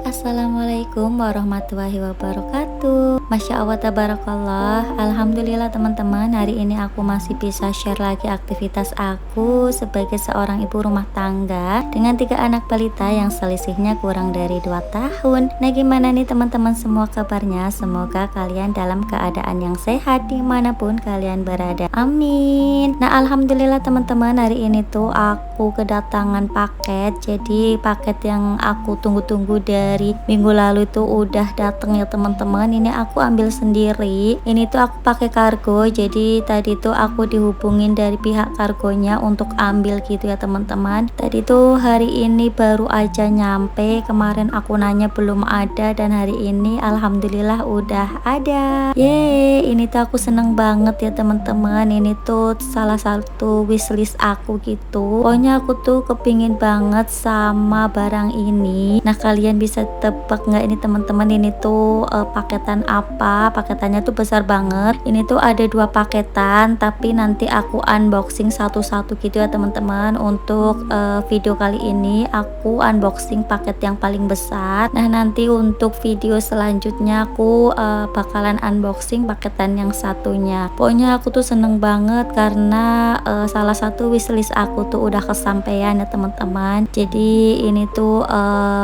Assalamualaikum warahmatullahi wabarakatuh. Masya Allah tabarakallah. Alhamdulillah teman-teman, hari ini aku masih bisa share lagi aktivitas aku sebagai seorang ibu rumah tangga dengan 3 anak balita yang selisihnya kurang dari 2 tahun. Nah, gimana nih teman-teman semua kabarnya? Semoga kalian dalam keadaan yang sehat dimanapun kalian berada, amin. Nah, alhamdulillah teman-teman, hari ini tuh aku kedatangan paket. Jadi paket yang aku tunggu-tunggu dari minggu lalu itu udah dateng ya teman-teman. Ini aku ambil sendiri, ini tuh aku pakai kargo. Jadi tadi tuh aku dihubungin dari pihak kargonya untuk ambil gitu ya teman-teman. Tadi tuh hari ini baru aja nyampe, kemarin aku nanya belum ada, dan hari ini alhamdulillah udah ada. Yeay, ini tuh aku seneng banget ya teman-teman. Ini tuh salah satu wishlist aku gitu. Pokoknya aku tuh kepingin banget sama barang ini. Nah, kalian bisa tebak nggak ini teman-teman, ini tuh paketan apa? Paketannya tuh besar banget. Ini tuh ada 2 paketan, tapi nanti aku unboxing satu-satu gitu ya teman-teman. Untuk video kali ini aku unboxing paket yang paling besar. Nah, nanti untuk video selanjutnya aku bakalan unboxing paketan yang satunya. Pokoknya aku tuh seneng banget karena salah satu wishlist aku tuh udah kesampaian ya teman-teman. Jadi ini tuh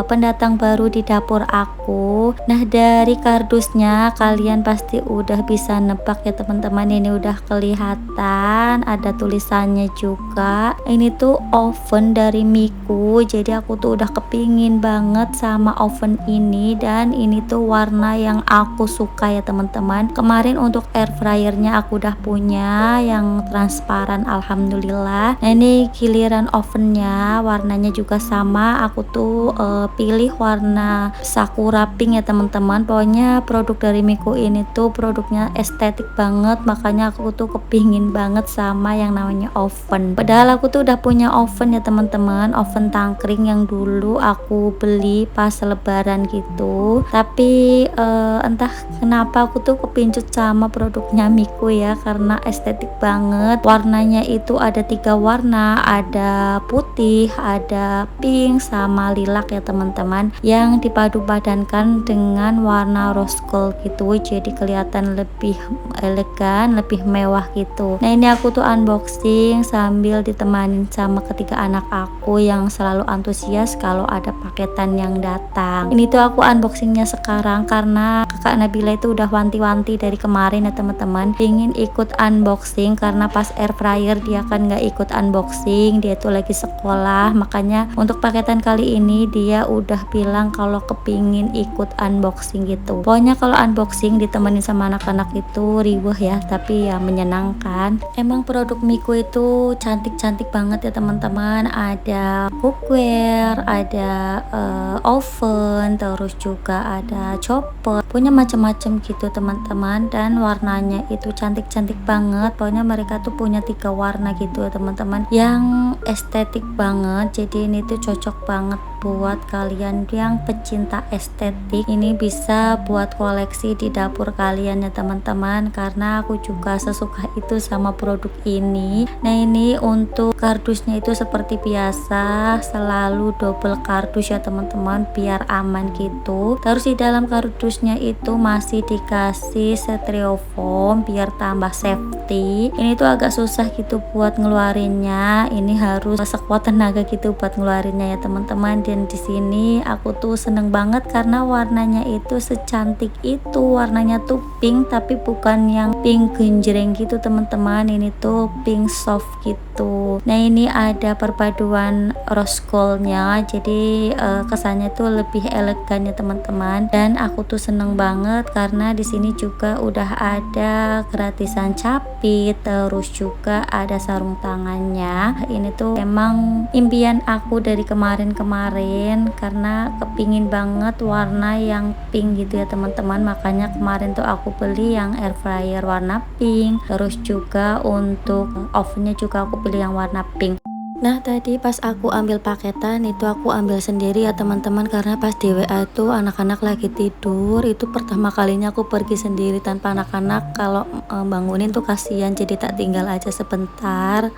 pendatang baru di dapur aku. Nah, dari kardusnya kalian pasti udah bisa nebak ya teman-teman. Ini udah kelihatan, ada tulisannya juga. Ini tuh oven dari Miku. Jadi aku tuh udah kepingin banget sama oven ini, dan ini tuh warna yang aku suka ya teman-teman. Kemarin untuk air fryernya aku udah punya yang transparan, alhamdulillah. Nah, ini giliran ovennya, warnanya juga sama. Aku tuh pilih warna sakura pink ya teman-teman. Pokoknya produk dari Miku ini tuh produknya estetik banget, makanya aku tuh kepingin banget sama yang namanya oven. Padahal aku tuh udah punya oven ya teman-teman, oven tangkring yang dulu aku beli pas lebaran gitu. Tapi entah kenapa aku tuh kepincut sama produknya Miku ya, karena estetik banget. Warnanya itu ada 3 warna, ada putih, ada pink, sama lilac ya teman-teman, yang dipadu padankan dengan warna rose gold gitu. Jadi kelihatan lebih elegan, lebih mewah gitu. Nah, ini aku tuh unboxing sambil ditemanin sama ketiga anak aku yang selalu antusias kalau ada paketan yang datang. Ini tuh aku unboxingnya sekarang karena kakak Nabila itu udah wanti-wanti dari kemarin ya teman-teman, ingin ikut unboxing karena pas air fryer dia kan nggak ikut unboxing, dia tuh lagi sekolah. Makanya untuk paketan kali ini dia udah bilang kalau kepingin ikut unboxing gitu. Pokoknya kalau unboxing ditemenin sama anak-anak itu riweh ya, tapi ya menyenangkan. Emang produk Miku itu cantik-cantik banget ya teman-teman. Ada cookware, ada oven, terus juga ada chopper, punya macam-macam gitu teman-teman, dan warnanya itu cantik-cantik banget. Pokoknya mereka tuh punya 3 warna gitu ya teman-teman, yang estetik banget. Jadi ini tuh cocok banget buat kalian yang pecinta estetik. Ini bisa buat koleksi di dapur kalian ya teman-teman, karena aku juga sesuka itu sama produk ini. Nah, ini untuk kardusnya itu seperti biasa selalu double kardus ya teman-teman, biar aman gitu. Terus di dalam kardusnya itu masih dikasih styrofoam biar tambah safety. Ini tuh agak susah gitu buat ngeluarinnya, ini harus sekuat tenaga gitu buat ngeluarinnya ya teman-teman. Dan di sini aku tuh seneng banget karena warnanya itu secantik itu. Warnanya tuh pink, tapi bukan yang pink genjreng gitu teman-teman, ini tuh pink soft gitu. Nah, ini ada perpaduan rose goldnya, jadi kesannya tuh lebih elegan ya teman-teman. Dan aku tuh seneng banget karena di sini juga udah ada gratisan capit, terus juga ada sarung tangannya. Ini tuh emang impian aku dari kemarin-kemarin, karena kepingin banget warna yang pink gitu ya teman-teman. Makanya kemarin tuh aku beli yang air fryer warna pink, terus juga untuk ovennya juga aku pilih yang warna pink. Nah, tadi pas aku ambil paketan itu aku ambil sendiri ya teman-teman, karena pas di WA tuh anak-anak lagi tidur. Itu pertama kalinya aku pergi sendiri tanpa anak-anak. Kalau bangunin tuh kasihan, jadi tak tinggal aja sebentar.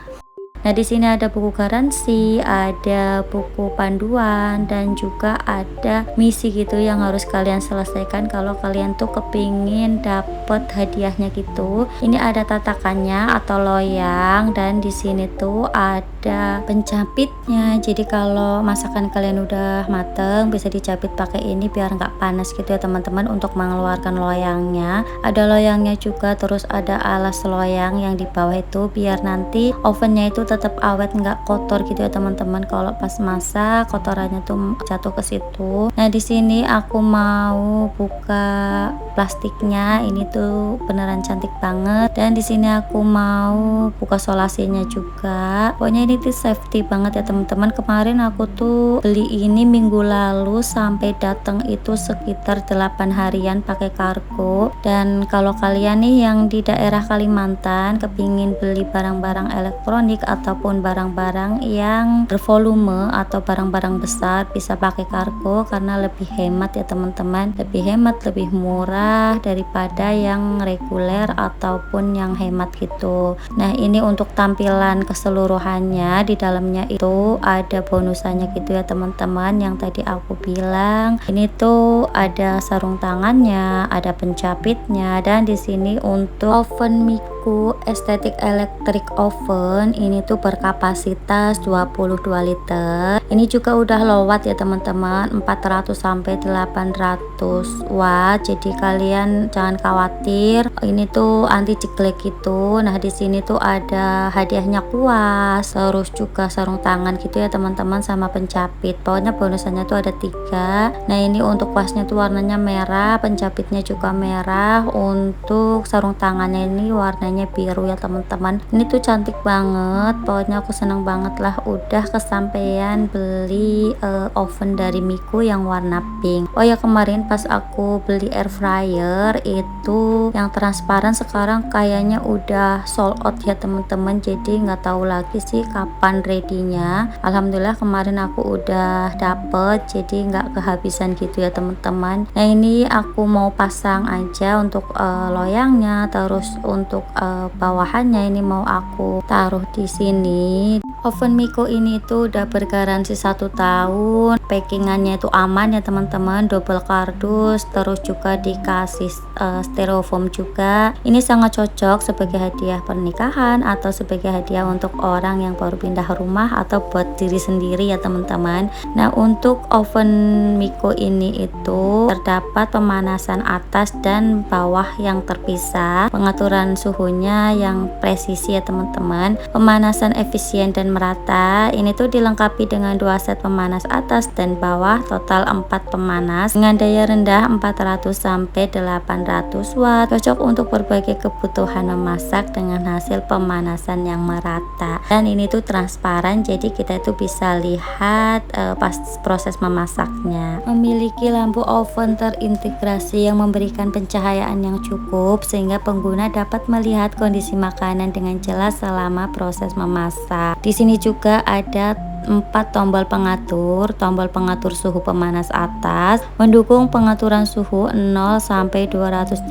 Nah, di sini ada buku garansi, ada buku panduan, dan juga ada misi gitu yang harus kalian selesaikan kalau kalian tuh kepingin dapet hadiahnya gitu. Ini ada tatakannya atau loyang, dan di sini tuh ada pencapitnya. Jadi kalau masakan kalian udah mateng bisa dicapit pakai ini biar nggak panas gitu ya teman-teman. Untuk mengeluarkan loyangnya, ada loyangnya juga, terus ada alas loyang yang di bawah itu biar nanti ovennya itu tetap awet nggak kotor gitu ya teman-teman. Kalau pas masak kotorannya tuh jatuh ke situ. Nah, di sini aku mau buka plastiknya, ini tuh beneran cantik banget, dan di sini aku mau buka solasinya juga. Pokoknya ini tuh safety banget ya teman-teman. Kemarin aku tuh beli ini minggu lalu, sampai datang itu sekitar 8 harian pakai kargo. Dan kalau kalian nih yang di daerah Kalimantan kepingin beli barang-barang elektronik ataupun barang-barang yang bervolume atau barang-barang besar, bisa pakai kargo karena lebih hemat ya teman-teman, lebih hemat, lebih murah daripada yang reguler ataupun yang hemat gitu. Nah, ini untuk tampilan keseluruhannya, di dalamnya itu ada bonusannya gitu ya teman-teman. Yang tadi aku bilang ini tuh ada sarung tangannya, ada pencapitnya, dan di sini untuk oven Miku estetik electric oven ini tuh berkapasitas 22 liter. Ini juga udah low watt ya teman-teman, 400 sampai 800 watt. Jadi kalian jangan khawatir, ini tuh anti jeglek gitu. Nah, di sini tuh ada hadiahnya kuas, terus juga sarung tangan gitu ya teman-teman, sama pencapit. Pokoknya bonusannya tuh ada 3. Nah, ini untuk kuasnya tuh warnanya merah, pencapitnya juga merah, untuk sarung tangannya ini warnanya biru ya teman-teman. Ini tuh cantik banget, pokoknya aku seneng banget lah udah kesampaian beli oven dari Miku yang warna pink. Oh ya, kemarin pas aku beli air fryer itu yang transparan, sekarang kayaknya udah sold out ya teman-teman. Jadi nggak tahu lagi sih kapan ready-nya. Alhamdulillah kemarin aku udah dapet, jadi nggak kehabisan gitu ya teman-teman. Nah, ini aku mau pasang aja untuk loyangnya, terus untuk bawahannya ini mau aku taruh di sini. Oven Miku ini tuh udah bergaransi 1 tahun, packingannya itu aman ya teman-teman, double kardus, terus juga dikasih styrofoam juga. Ini sangat cocok sebagai hadiah pernikahan atau sebagai hadiah untuk orang yang baru pindah rumah atau buat diri sendiri ya teman-teman. Nah, untuk oven Miku ini itu terdapat pemanasan atas dan bawah yang terpisah, pengaturan suhunya yang presisi ya teman-teman, pemanasan efisien dan merata. Ini tuh dilengkapi dengan 2 set pemanas atas dan bawah, total 4 pemanas dengan daya rendah 400 sampai 800 watt, cocok untuk berbagai kebutuhan memasak dengan hasil pemanasan yang merata. Dan ini tuh transparan, jadi kita itu bisa lihat pas proses memasaknya. Memiliki lampu oven terintegrasi yang memberikan pencahayaan yang cukup sehingga pengguna dapat melihat kondisi makanan dengan jelas selama proses memasak. Di sini juga ada 4 tombol pengatur suhu pemanas atas, mendukung pengaturan suhu 0 sampai 230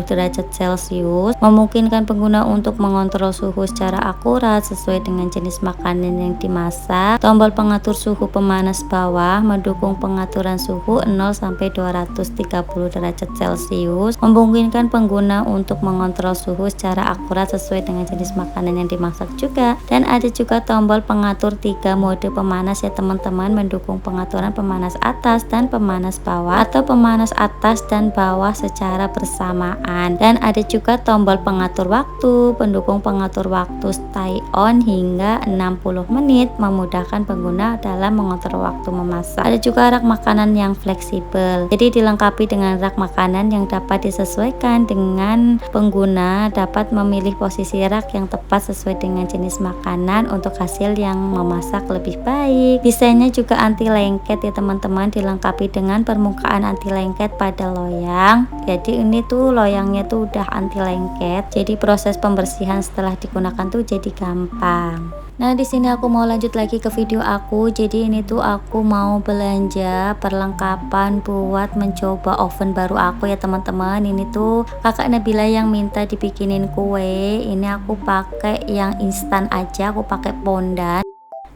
derajat Celcius, memungkinkan pengguna untuk mengontrol suhu secara akurat sesuai dengan jenis makanan yang dimasak. Tombol pengatur suhu pemanas bawah mendukung pengaturan suhu 0 sampai 230 derajat Celcius, memungkinkan pengguna untuk mengontrol suhu secara akurat sesuai dengan jenis makanan yang dimasak juga. Dan ada juga tombol pengatur 3 mode pemanas ya teman-teman, mendukung pengaturan pemanas atas dan pemanas bawah atau pemanas atas dan bawah secara bersamaan. Dan ada juga tombol pengatur waktu, pendukung pengatur waktu stay on hingga 60 menit, memudahkan pengguna dalam mengontrol waktu memasak. Ada juga rak makanan yang fleksibel, jadi dilengkapi dengan rak makanan yang dapat disesuaikan dengan pengguna, dapat memilih posisi rak yang tepat sesuai dengan jenis makanan untuk hasil yang memasak lebih baik. Desainnya juga anti lengket ya teman-teman, dilengkapi dengan permukaan anti lengket pada loyang. Jadi ini tuh loyangnya tuh udah anti lengket, jadi proses pembersihan setelah digunakan tuh jadi gampang. Nah, di sini aku mau lanjut lagi ke video aku. Jadi ini tuh aku mau belanja perlengkapan buat mencoba oven baru aku ya teman-teman. Ini tuh kakak Nabila yang minta dibikinin kue. Ini aku pakai yang instan aja, aku pakai Pondan.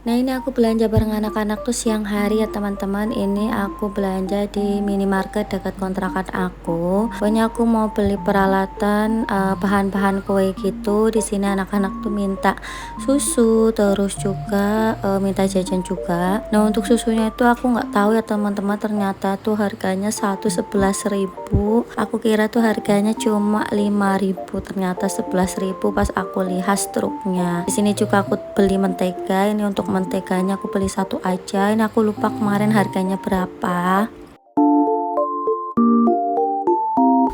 Nah, ini aku belanja bareng anak-anak tuh siang hari ya teman-teman. Ini aku belanja di minimarket dekat kontrakan aku. Pokoknya aku mau beli peralatan bahan-bahan kue gitu. Di sini anak-anak tuh minta susu, terus juga minta jajan juga. Nah, untuk susunya itu aku nggak tahu ya teman-teman, ternyata tuh harganya 11.000. Aku kira tuh harganya cuma 5.000, ternyata 11.000 pas aku lihat struknya. Di sini juga aku beli mentega. Ini untuk menteganya aku beli satu aja. Ini aku lupa kemarin harganya berapa.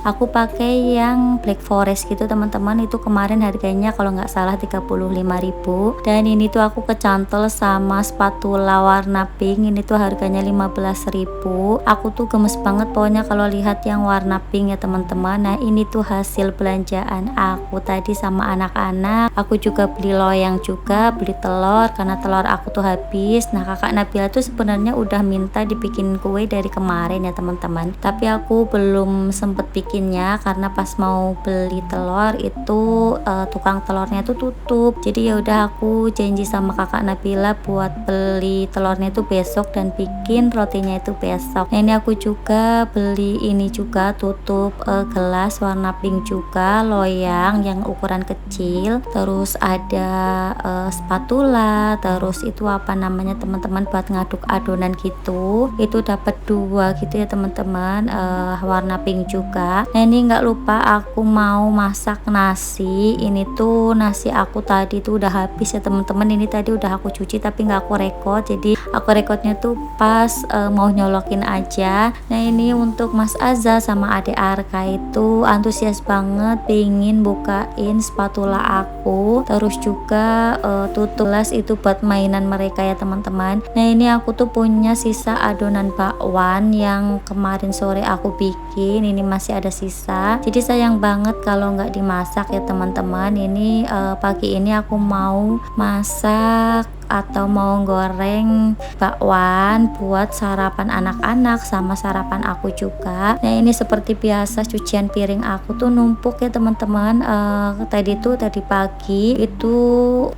Aku pakai yang Black Forest gitu teman-teman. Itu kemarin harganya kalau nggak salah 35.000. Dan ini tuh aku kecantol sama spatula warna pink. Ini tuh harganya 15.000. Aku tuh gemes banget pokoknya kalau lihat yang warna pink ya teman-teman. Nah, ini tuh hasil belanjaan aku tadi sama anak-anak. Aku juga beli loyang juga, beli telur karena telur aku tuh habis. Nah, kakak Nabila tuh sebenarnya udah minta dibikinin kue dari kemarin ya teman-teman, tapi aku belum sempet bikinnya karena pas mau beli telur itu tukang telurnya itu tutup. Jadi ya udah aku janji sama kakak Nabila buat beli telurnya itu besok dan bikin rotinya itu besok. Nah, ini aku juga beli ini juga tutup gelas warna pink juga, loyang yang ukuran kecil, terus ada spatula, terus itu apa namanya teman-teman buat ngaduk adonan gitu. Itu dapat 2 gitu ya teman-teman, warna pink juga. Nah, ini nggak lupa aku mau masak nasi. Ini tuh nasi aku tadi tuh udah habis ya teman-teman. Ini tadi udah aku cuci tapi nggak aku rekod, jadi aku rekodnya tuh pas mau nyolokin aja. Nah, ini untuk Mas Azza sama Ade Arka itu antusias banget pingin bukain spatula aku, terus juga tutup gelas itu buat mainan mereka ya teman-teman. Nah, ini aku tuh punya sisa adonan bakwan yang kemarin sore aku bikin. Ini masih ada sisa, jadi sayang banget kalau nggak dimasak ya teman-teman. Ini pagi ini aku mau masak atau mau goreng bakwan buat sarapan anak-anak sama sarapan aku juga. Nah, ini seperti biasa cucian piring aku tuh numpuk ya teman-teman. Tadi pagi itu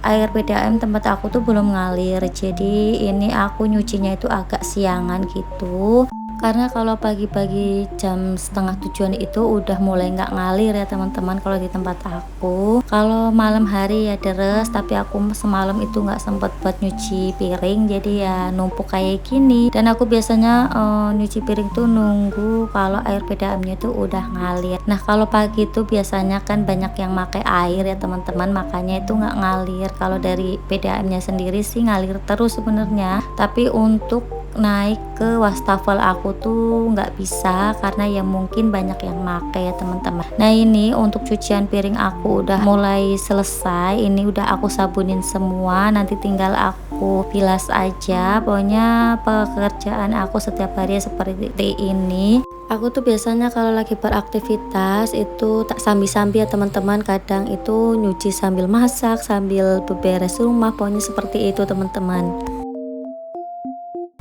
air PDAM tempat aku tuh belum ngalir, jadi ini aku nyucinya itu agak siangan gitu. Karena kalau pagi-pagi jam 6:30 itu udah mulai nggak ngalir ya teman-teman kalau di tempat aku. Kalau malam hari ya deres, tapi aku semalam itu nggak sempet buat nyuci piring, jadi ya numpuk kayak gini. Dan aku biasanya nyuci piring tuh nunggu kalau air PDAM-nya tuh udah ngalir. Nah, kalau pagi tuh biasanya kan banyak yang pakai air ya teman-teman, makanya itu nggak ngalir. Kalau dari PDAM-nya sendiri sih ngalir terus sebenarnya, tapi untuk naik ke wastafel aku tuh nggak bisa karena ya mungkin banyak yang make ya teman-teman. Nah, ini untuk cucian piring aku udah mulai selesai. Ini udah aku sabunin semua, nanti tinggal aku bilas aja. Pokoknya pekerjaan aku setiap hari seperti ini. Aku tuh biasanya kalau lagi beraktivitas itu tak sambil-sambil ya teman-teman. Kadang itu nyuci sambil masak, sambil beberes rumah, pokoknya seperti itu teman-teman.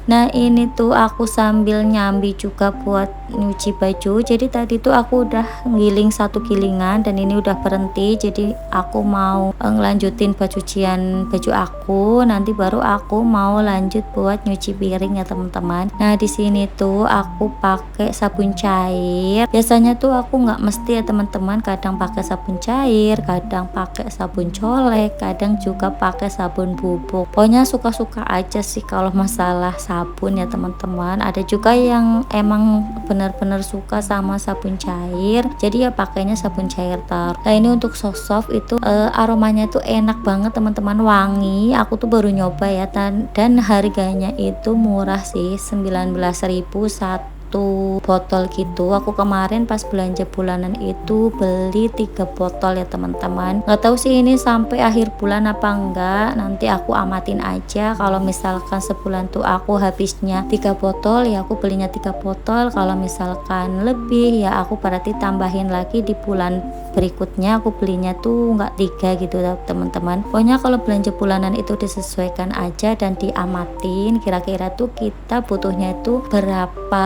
Nah, ini tuh aku sambil nyambi juga buat nyuci baju. Jadi tadi tuh aku udah ngiling satu gilingan dan ini udah berhenti. Jadi aku mau ngelanjutin buat cucian baju aku. Nanti baru aku mau lanjut buat nyuci piring ya teman-teman. Nah, di sini tuh aku pakai sabun cair. Biasanya tuh aku nggak mesti ya teman-teman. Kadang pakai sabun cair, kadang pakai sabun colek, kadang juga pakai sabun bubuk. Pokoknya suka-suka aja sih kalau masalah sabun ya teman-teman. Ada juga yang emang benar-benar suka sama sabun cair, jadi ya pakainya sabun cair terus. Nah, ini untuk soft itu aromanya tuh enak banget teman-teman, wangi. Aku tuh baru nyoba ya, dan harganya itu murah sih, 19.000 satu botol gitu. Aku kemarin pas belanja bulanan itu beli 3 botol ya teman-teman. Nggak tahu sih ini sampai akhir bulan apa enggak, nanti aku amatin aja. Kalau misalkan sebulan tuh aku habisnya 3 botol ya aku belinya 3 botol. Kalau misalkan lebih ya aku berarti tambahin lagi di bulan berikutnya aku belinya tuh nggak 3 gitu teman-teman. Pokoknya kalau belanja bulanan itu disesuaikan aja dan diamatin kira-kira tuh kita butuhnya itu berapa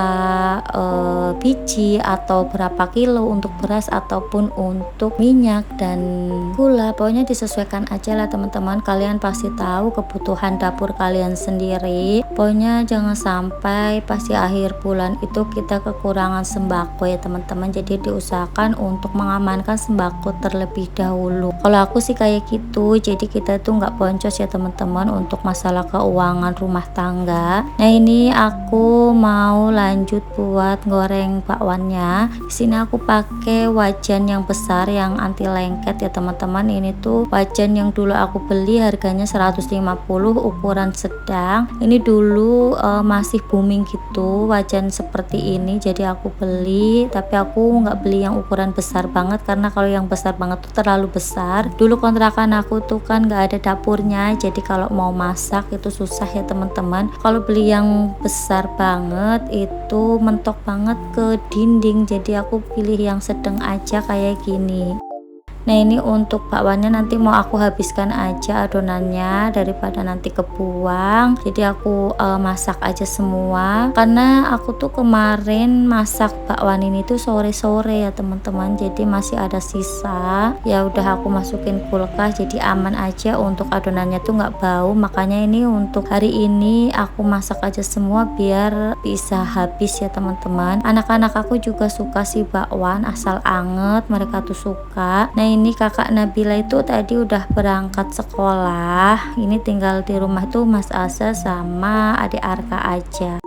biji atau berapa kilo untuk beras ataupun untuk minyak dan gula. Pokoknya disesuaikan aja lah teman-teman, kalian pasti tahu kebutuhan dapur kalian sendiri. Pokoknya jangan sampai pasti akhir bulan itu kita kekurangan sembako ya teman-teman, jadi diusahakan untuk mengamankan sembako terlebih dahulu. Kalau aku sih kayak gitu, jadi kita tuh nggak boncos ya teman-teman untuk masalah keuangan rumah tangga. Nah ini aku mau lanjut buat goreng bakwannya. Di sini aku pakai wajan yang besar yang anti lengket ya teman-teman. Ini tuh wajan yang dulu aku beli harganya 150, ukuran sedang. Ini dulu masih booming gitu wajan seperti ini, jadi aku beli, tapi aku nggak beli yang ukuran besar banget karena kalau yang besar banget tuh terlalu besar. Dulu kontrakan aku tuh kan nggak ada dapurnya, jadi kalau mau masak itu susah ya teman-teman. Kalau beli yang besar banget itu mentok banget ke dinding, jadi aku pilih yang sedang aja kayak gini. Nah ini untuk bakwannya nanti mau aku habiskan aja adonannya daripada nanti kebuang, jadi aku masak aja semua karena aku tuh kemarin masak bakwan ini tuh sore-sore ya teman-teman, jadi masih ada sisa. Ya udah aku masukin kulkas jadi aman aja untuk adonannya tuh nggak bau, makanya ini untuk hari ini aku masak aja semua biar bisa habis ya teman-teman. Anak-anak aku juga suka sih bakwan asal anget, mereka tuh suka. Nah ini kakak Nabila itu tadi udah berangkat sekolah, ini tinggal di rumah tuh Mas Asa sama adik Arka aja.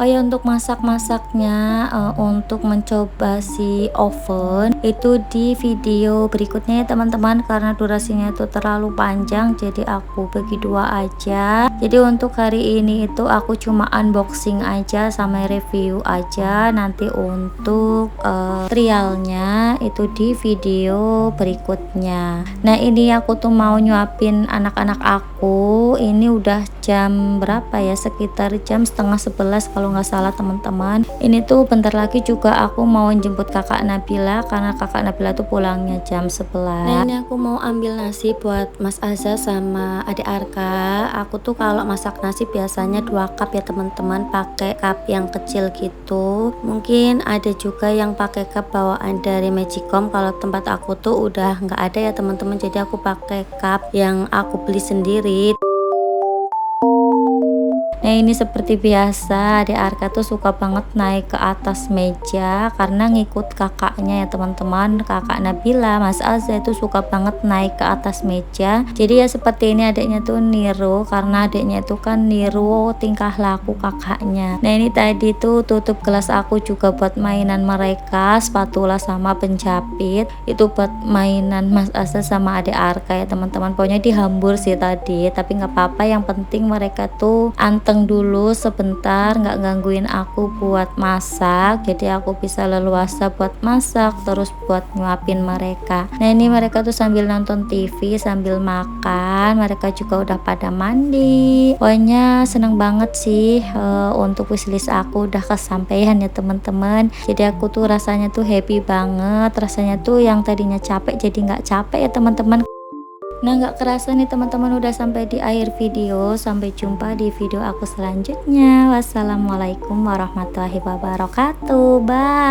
Oh ya, untuk masak-masaknya untuk mencoba si oven itu di video berikutnya ya teman-teman, karena durasinya itu terlalu panjang jadi aku bagi 2 aja. Jadi untuk hari ini itu aku cuma unboxing aja sama review aja, nanti untuk trialnya itu di video berikutnya. Nah ini aku tuh mau nyuapin anak-anak aku, ini udah jam berapa ya, sekitar jam setengah 11 kalau nggak salah teman-teman. Ini tuh bentar lagi juga aku mau jemput kakak Nabila karena kakak Nabila tuh pulangnya jam 11. Nah ini aku mau ambil nasi buat Mas Azza sama adik Arka. Aku tuh kalau masak nasi biasanya 2 cup ya teman-teman, pakai cup yang kecil gitu. Mungkin ada juga yang pakai cup bawaan dari Magicom, kalau tempat aku tuh udah nggak ada ya teman-teman, jadi aku pakai cup yang aku beli sendiri. Nah ini seperti biasa adik Arka tuh suka banget naik ke atas meja karena ngikut kakaknya ya teman-teman. Kakak Nabila, Mas Azza itu suka banget naik ke atas meja. Jadi ya seperti ini adiknya tuh niru, karena adiknya itu kan niru tingkah laku kakaknya. Nah ini tadi tuh tutup gelas aku juga buat mainan mereka, spatula sama penjapit itu buat mainan Mas Azza sama adik Arka ya teman-teman. Pokoknya dihambur sih tadi, tapi nggak apa-apa, yang penting mereka tuh anteng dulu sebentar, nggak gangguin aku buat masak, jadi aku bisa leluasa buat masak terus buat nyuapin mereka. Nah ini mereka tuh sambil nonton TV sambil makan, mereka juga udah pada mandi. Pokoknya seneng banget sih, untuk wishlist aku udah kesampaian ya teman-teman. Jadi aku tuh rasanya tuh happy banget, rasanya tuh yang tadinya capek jadi nggak capek ya teman-teman. Nah nggak kerasa nih teman-teman udah sampai di akhir video. Sampai jumpa di video aku selanjutnya. Wassalamualaikum warahmatullahi wabarakatuh. Bye.